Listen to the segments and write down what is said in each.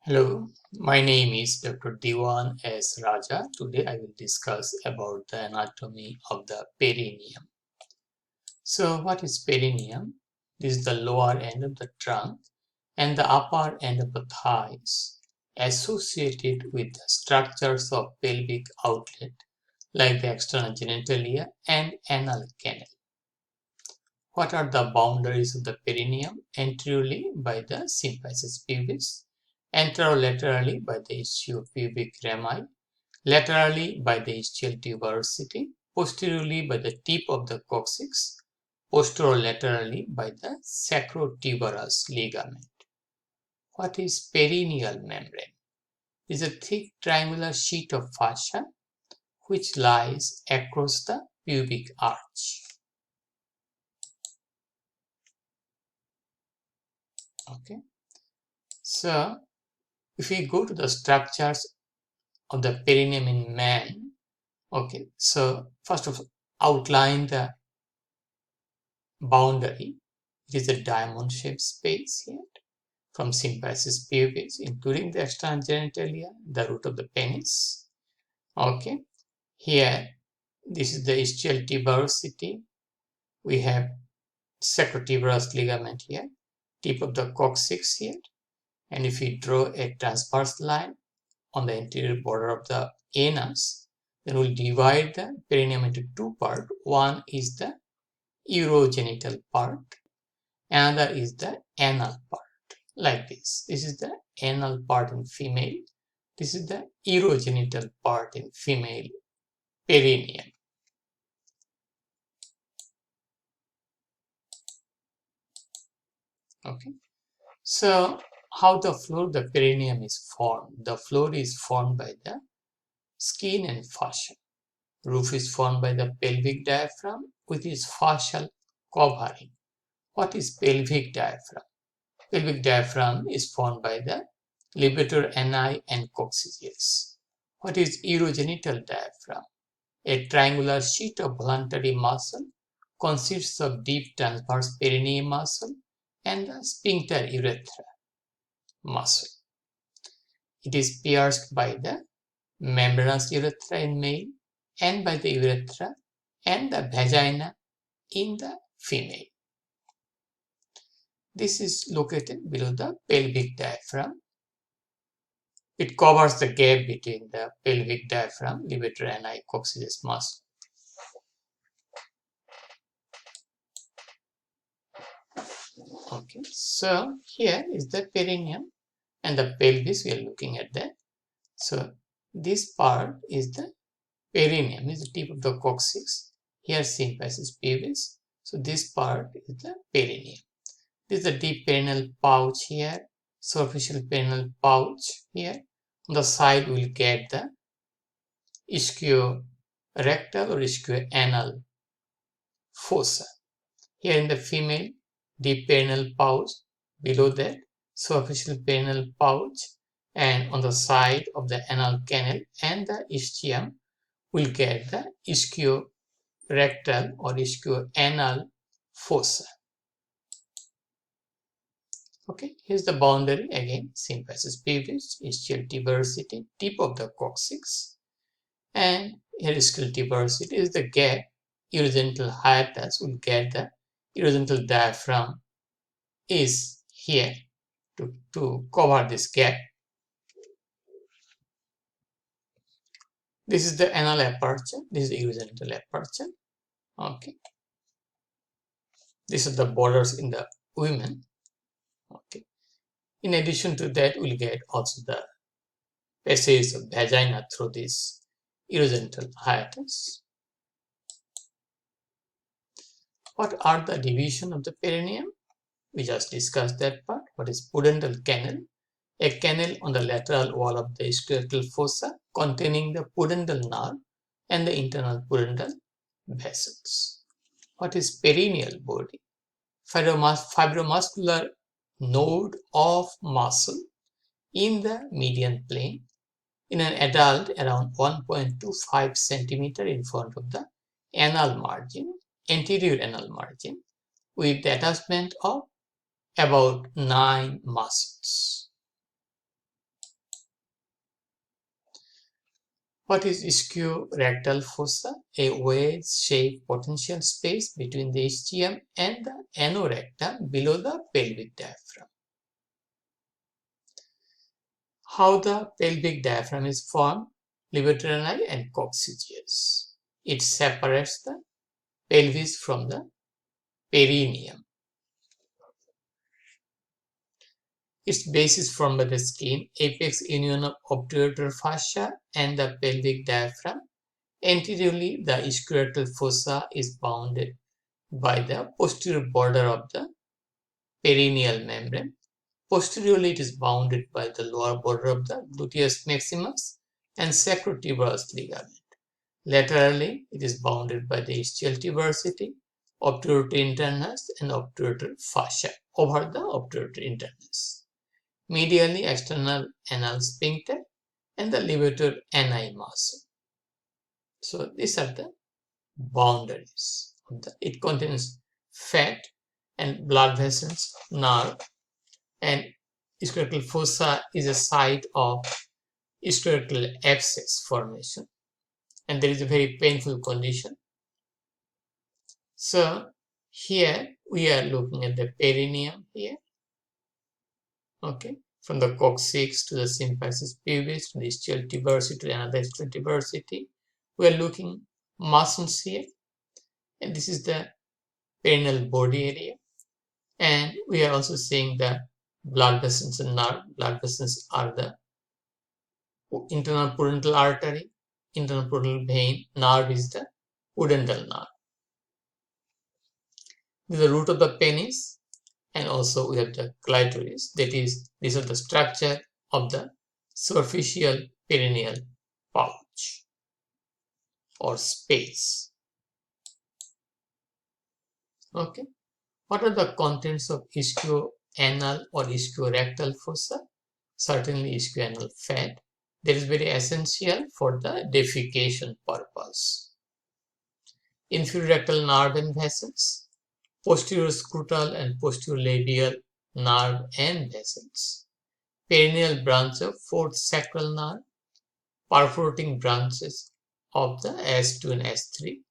Hello, my name is Dr. Dewan S. Raja. Today I will discuss about the anatomy of the perineum. So what is perineum? This is the lower end of the trunk and the upper end of the thighs associated with the structures of pelvic outlet like the external genitalia and anal canal. What are the boundaries of the perineum? Anteriorly by the symphysis pubis, anterolaterally by the ischiopubic rami, laterally by the ischial tuberosity, posteriorly by the tip of the coccyx, posterolaterally by the sacrotuberous ligament. What is perineal membrane? It is a thick triangular sheet of fascia which lies across the pubic arch. Okay, so if we go to the structures of the perineum in man, okay, so first of all, outline the boundary. It is a diamond-shaped space here from symphysis pubis, including the external genitalia, the root of the penis. Okay, here this is the ischial tuberosity. We have sacrotuberous ligament here, tip of the coccyx here, and if we draw a transverse line on the anterior border of the anus, then we'll divide the perineum into two parts. One is the urogenital part, another is the anal part, like this. This is the anal part in female. This is the urogenital part in female perineum. Okay. So how the floor of the perineum is formed? The floor is formed by the skin and fascia. Roof is formed by the pelvic diaphragm with its fascial covering. What is pelvic diaphragm? Pelvic diaphragm is formed by the ligator ani and coccygeus. What is urogenital diaphragm? A triangular sheet of voluntary muscle consists of deep transverse perineal muscle and the sphincter urethra muscle. It is pierced by the membranous urethra in male and by the urethra and the vagina in the female. This is located below the pelvic diaphragm. It covers the gap between the pelvic diaphragm, ligator ani, coccygeus muscle. Okay, so here is the perineum and the pelvis we are looking at that. So this part is the perineum, is the tip of the coccyx. Here symphysis pubis. So this part is the perineum. This is the deep perineal pouch here, superficial perineal pouch here. On the side we will get the ischiorectal or ischioanal fossa. Here in the female, deep perineal pouch, below that superficial perineal pouch, and on the side of the anal canal and the ischium we'll get the ischiorectal or ischioanal fossa. Okay, here's the boundary again, symphysis pubis, ischial tuberosity, tip of the coccyx, and here ischial tuberosity is the gap. Urogenital hiatus will get the urogenital diaphragm is here to cover this gap. This is the anal aperture, this is the urogenital aperture. Okay, these are the borders in the women. Okay, in addition to that we'll get also the passage of vagina through this urogenital hiatus. What are the division of the perineum? We just discussed that part. What is Pudendal Canal? A canal on the lateral wall of the Ischiorectal Fossa containing the pudendal nerve and the internal pudendal vessels. What is perineal body? Fibromuscular node of muscle in the median plane. In an adult, around 1.25 centimeter in front of the anal margin, anterior anal margin, with the attachment of about 9 muscles. What is ischiorectal fossa? A wedge-shaped potential space between the ischium and the anorectum below the pelvic diaphragm. How the pelvic diaphragm is formed? Libertini and coccygeus. It separates the pelvis from the perineum. Its base is formed by the skin, apex union of obturator fascia and the pelvic diaphragm. Anteriorly, the ischiorectal fossa is bounded by the posterior border of the perineal membrane. Posteriorly, it is bounded by the lower border of the gluteus maximus and sacrotuberous ligament. Laterally, it is bounded by the ischial tuberosity, obturator internus, and obturator fascia over the obturator internus. Medially, external anal sphincter and the levator ani muscle. So these are the boundaries of the. It contains fat and blood vessels, nerve, and ischiorectal fossa is a site of ischiorectal abscess formation, and there is a very painful condition. So here we are looking at the perineum here. Okay, from the coccyx to the symphysis pubis to the ischial tuberosity to another ischial tuberosity. We are looking muscles here, and this is the perineal body area. And we are also seeing the blood vessels and nerve. Blood vessels are the internal pudendal artery, internal pudendal vein. Nerve is the pudendal nerve. This is the root of the penis, and also we have the clitoris. That is, these are the structure of the superficial perineal pouch or space. Okay. What are the contents of ischioanal or ischiorectal fossa? Certainly ischioanal fat. That is very essential for the defecation purpose. Inferior rectal nerve and vessels, posterior scrotal and posterior labial nerve and vessels, perineal branch of fourth sacral nerve, perforating branches of the S2 and S3,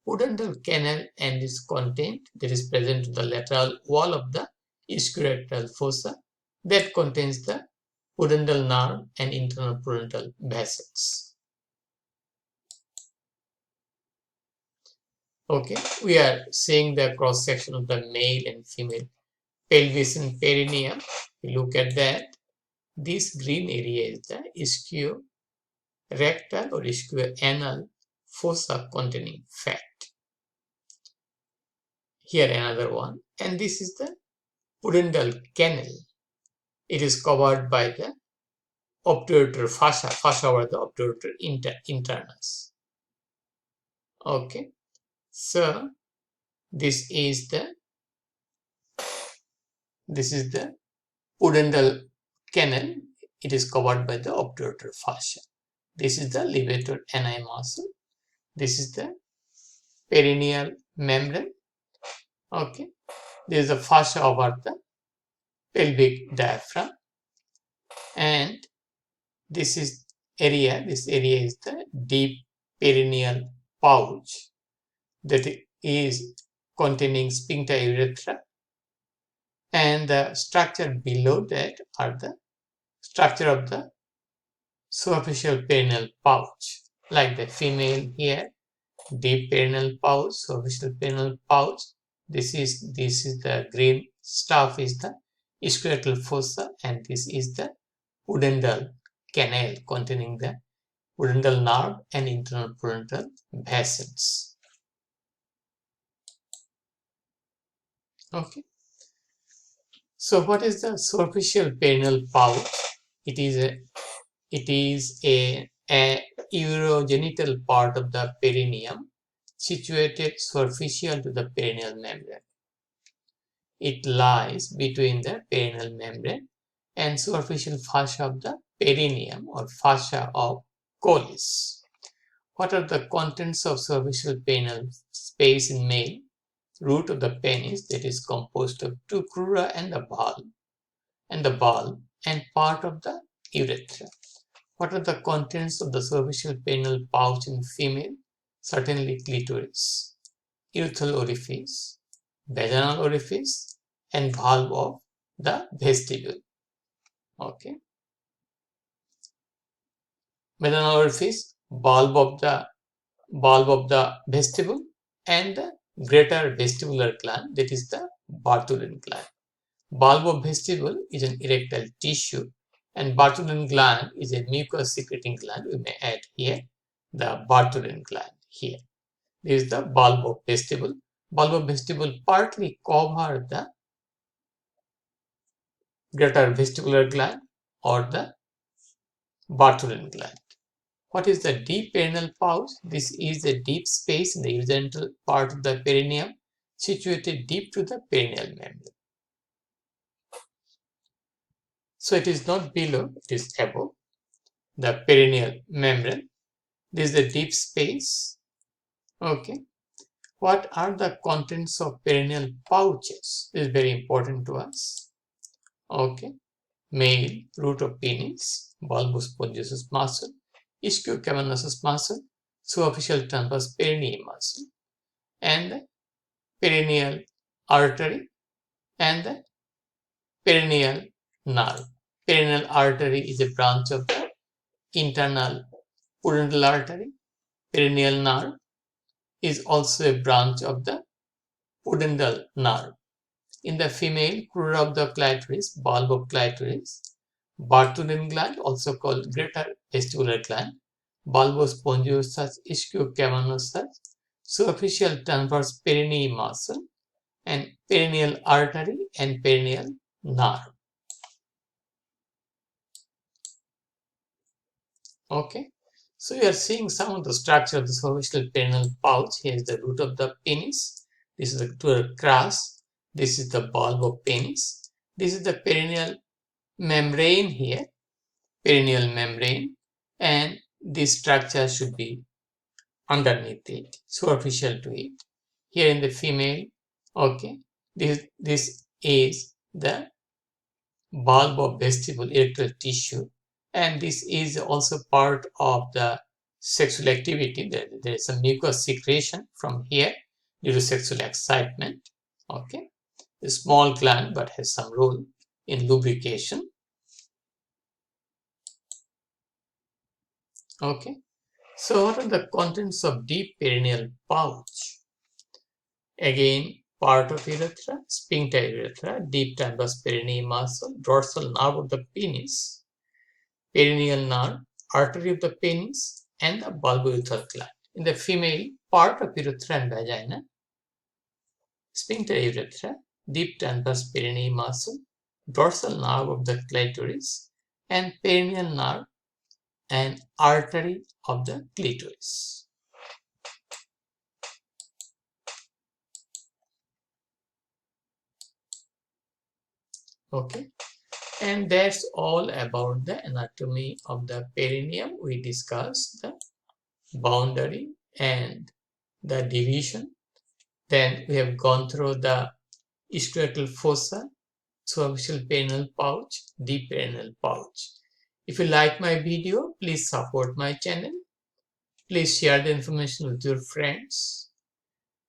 Pudendal Canal and its content that is present to the lateral wall of the ischiorectal fossa that contains the pudendal nerve and internal pudendal vessels. Okay, we are seeing the cross section of the male and female pelvis and perineum. We look at that. This green area is the ischiorectal or ischioanal fossa containing fat. Here another one, and this is the Pudendal Canal. It is covered by the obturator fascia over the obturator internus. Okay, so this is the Pudendal Canal. It is covered by the obturator fascia. This is the levator ani muscle. This is the perineal membrane. Okay, there is a fascia over the pelvic diaphragm, and this area is the deep perineal pouch that is containing sphincter urethra, and the structure below that are the structure of the superficial perineal pouch, like the female here, deep perineal pouch, superficial perineal pouch. This is the green stuff is the ischiorectal fossa, and this is the Pudendal Canal containing the pudendal nerve and internal pudendal vessels. Okay. So what is the superficial perineal pouch? It is a urogenital part of the perineum situated superficial to the perineal membrane. It lies between the perineal membrane and superficial fascia of the perineum or fascia of Colles. What are the contents of superficial perineal space in male? Root of the penis that is composed of two crura and the bulb and part of the urethra. What are the contents of the superficial perineal pouch in female? Certainly clitoris, urethral orifice, vaginal orifice, and valve of the vestibule. Okay. Vaginal orifice, valve of the vestibule, and the greater vestibular gland, that is the Bartholin gland. Bulb of vestibule is an erectile tissue, and Bartholin gland is a mucus secreting gland. We may add here the Bartholin gland here. This is the bulb of vestibule. Bulb of vestibule partly cover the greater vestibular gland or the Bartholin gland. What is the deep perineal pouch? This is a deep space in the urogenital part of the perineum, situated deep to the perineal membrane. So it is not below, it is above the perineal membrane. This is the deep space. Okay. What are the contents of perineal pouches? This is very important to us. Okay. Male, root of penis, bulbous spongious muscle, ischiocavernosus muscle, superficial transverse perineum muscle, and the perineal artery and the perineal nerve. Perineal artery is a branch of the internal pudendal artery. Perineal nerve is also a branch of the pudendal nerve. In the female, crura of the clitoris, bulb of clitoris, Bartholin gland, also called greater vestibular gland, bulbous spongiosus ischiocavernosus, superficial transverse perineum muscle, and perineal artery and perineal nerve. Okay, so you are seeing some of the structure of the superficial perineal pouch. Here is the root of the penis. This is the tuber crus. This is the bulb of penis. This is the perineal membrane here, perineal membrane, and this structure should be underneath it, superficial to it. Here in the female, okay, this is the bulb of vestibule erectile tissue, and this is also part of the sexual activity. There is some mucus secretion from here due to sexual excitement. Okay, a small gland but has some role in lubrication. Okay, so what are the contents of deep perineal pouch? Again, part of urethra, sphincter urethra, deep transverse perineum muscle, dorsal nerve of the penis, perineal nerve, artery of the penis, and the bulbourethral gland. In the female, part of urethra and vagina, sphincter urethra, deep transverse perineum muscle, dorsal nerve of the clitoris, and perineal nerve and artery of the clitoris. Okay, and that's all about the anatomy of the perineum. We discussed the boundary and the division. Then we have gone through the Ischiorectal Fossa, superficial perineal pouch, deep perineal pouch. If you like my video, please support my channel. Please share the information with your friends.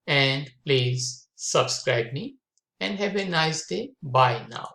And please subscribe me. And have a nice day. Bye now.